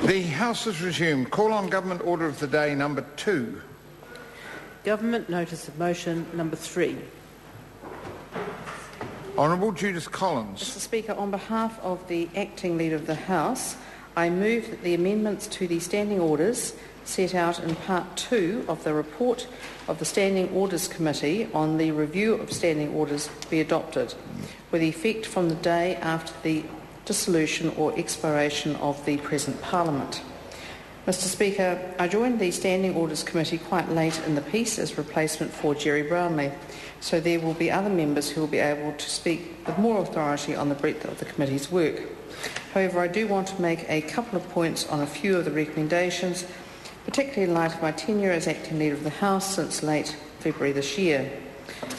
The House is resumed. Call on Government Order of the Day number 2. Government Notice of Motion number 3. Honourable Judith Collins. Mr Speaker, on behalf of the Acting Leader of the House, I move that the amendments to the standing orders set out in Part 2 of the report of the Standing Orders Committee on the review of standing orders be adopted, with effect from the day after the dissolution or expiration of the present Parliament. Mr Speaker, I joined the Standing Orders Committee quite late in the piece as replacement for Jerry Brownlee, so there will be other members who will be able to speak with more authority on the breadth of the committee's work. However, I do want to make a couple of points on a few of the recommendations, particularly in light of my tenure as Acting Leader of the House since late February this year.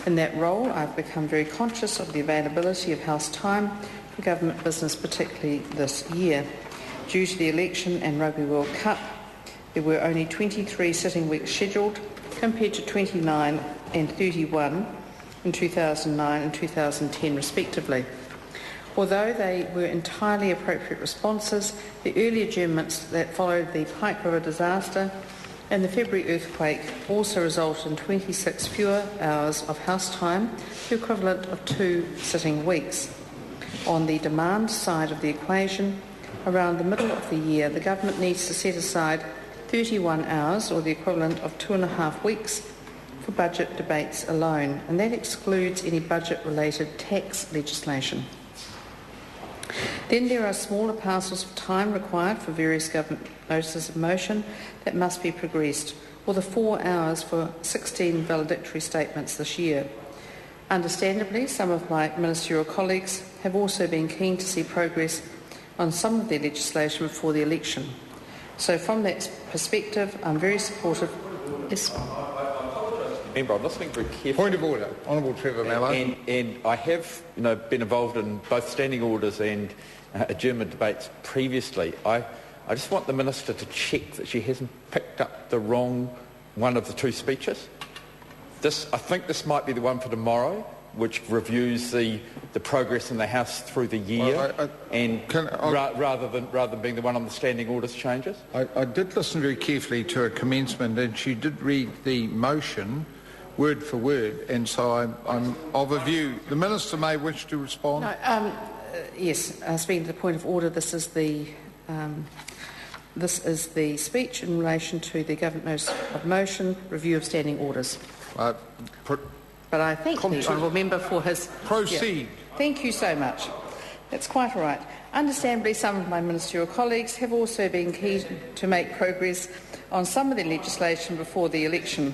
In that role, I've become very conscious of the availability of House time for government business, particularly this year. Due to the election and Rugby World Cup, there were only 23 sitting weeks scheduled, compared to 29 and 31 in 2009 and 2010 respectively. Although they were entirely appropriate responses, the early adjournments that followed the Pike River disaster and the February earthquake also resulted in 26 fewer hours of House time, the equivalent of 2 sitting weeks. On the demand side of the equation, around the middle of the year, the government needs to set aside 31 hours, or the equivalent of 2.5 weeks, for budget debates alone, and that excludes any budget-related tax legislation. Then there are smaller parcels of time required for various government notices of motion that must be progressed, or the 4 hours for 16 valedictory statements this year. Understandably, some of my ministerial colleagues have also been keen to see progress on some of their legislation before the election. So from that perspective, I'm very supportive. Yes. Member, I'm listening very carefully. Point of order. Honourable Trevor Mallow. And I have been involved in both standing orders and adjournment debates previously. I just want the Minister to check that she hasn't picked up the wrong one of the 2 speeches. I think this might be the one for tomorrow, which reviews the progress in the House through the year, rather than being the one on the standing orders changes. I did listen very carefully to her commencement, and she did read the motion word for word, and so I'm of a view. The Minister may wish to respond. No, yes, speaking to the point of order, this is the speech in relation to the Government Notice of Motion, review of standing orders. But I thank the honourable member for his... Proceed. Yeah. Thank you so much. That's quite all right. Understandably, some of my ministerial colleagues have also been keen to make progress on some of the legislation before the election.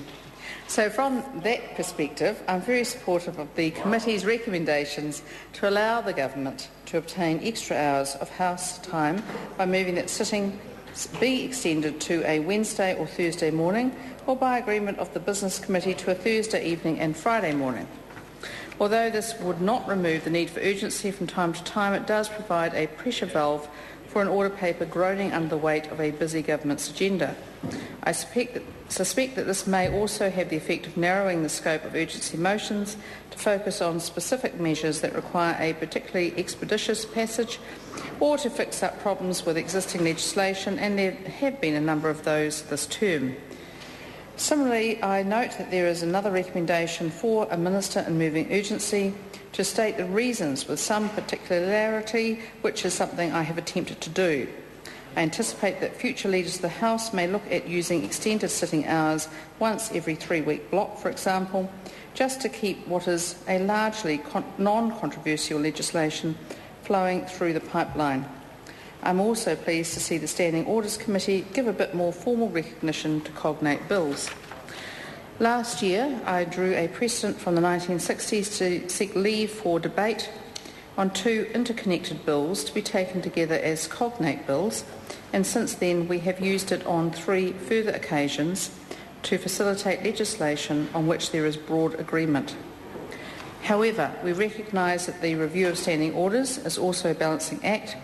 So from that perspective, I'm very supportive of the committee's recommendations to allow the government to obtain extra hours of House time by moving that sitting be extended to a Wednesday or Thursday morning, or by agreement of the Business Committee to a Thursday evening and Friday morning. Although this would not remove the need for urgency from time to time, it does provide a pressure valve for an order paper groaning under the weight of a busy government's agenda. I suspect that this may also have the effect of narrowing the scope of urgency motions to focus on specific measures that require a particularly expeditious passage, or to fix up problems with existing legislation, and there have been a number of those this term. Similarly, I note that there is another recommendation for a minister in moving urgency to state the reasons with some particularity, which is something I have attempted to do. I anticipate that future leaders of the House may look at using extended sitting hours once every 3-week block, for example, just to keep what is a largely non-controversial legislation flowing through the pipeline. I'm also pleased to see the Standing Orders Committee give a bit more formal recognition to cognate bills. Last year, I drew a precedent from the 1960s to seek leave for debate on 2 interconnected bills to be taken together as cognate bills, and since then we have used it on 3 further occasions to facilitate legislation on which there is broad agreement. However, we recognise that the review of standing orders is also a balancing act,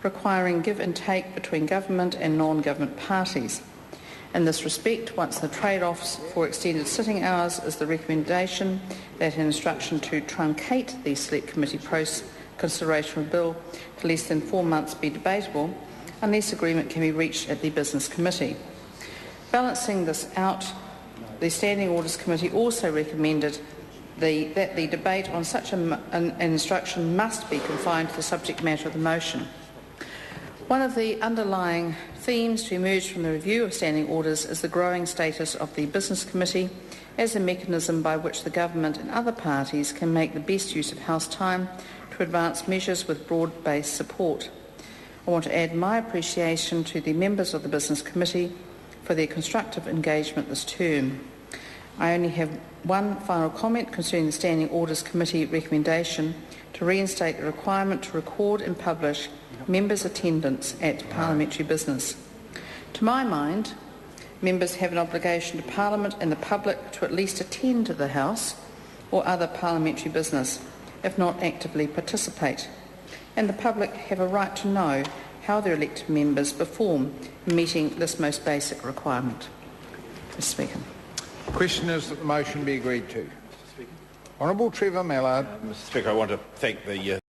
requiring give and take between government and non-government parties. In this respect, once the trade-offs for extended sitting hours is the recommendation that an instruction to truncate the Select Committee consideration of a bill to less than 4 months be debatable, unless agreement can be reached at the Business Committee. Balancing this out, the Standing Orders Committee also recommended that the debate on such an instruction must be confined to the subject matter of the motion. One of the underlying themes to emerge from the review of standing orders is the growing status of the Business Committee as a mechanism by which the government and other parties can make the best use of House time to advance measures with broad-based support. I want to add my appreciation to the members of the Business Committee for their constructive engagement this term. I only have one final comment concerning the Standing Orders Committee recommendation to reinstate the requirement to record and publish members' attendance at parliamentary business. To my mind, members have an obligation to Parliament and the public to at least attend to the House or other parliamentary business, if not actively participate. And the public have a right to know how their elected members perform in meeting this most basic requirement. Mr. Speaker. The question is that the motion be agreed to. Honourable Trevor Mallard. Mr. Speaker, I want to thank the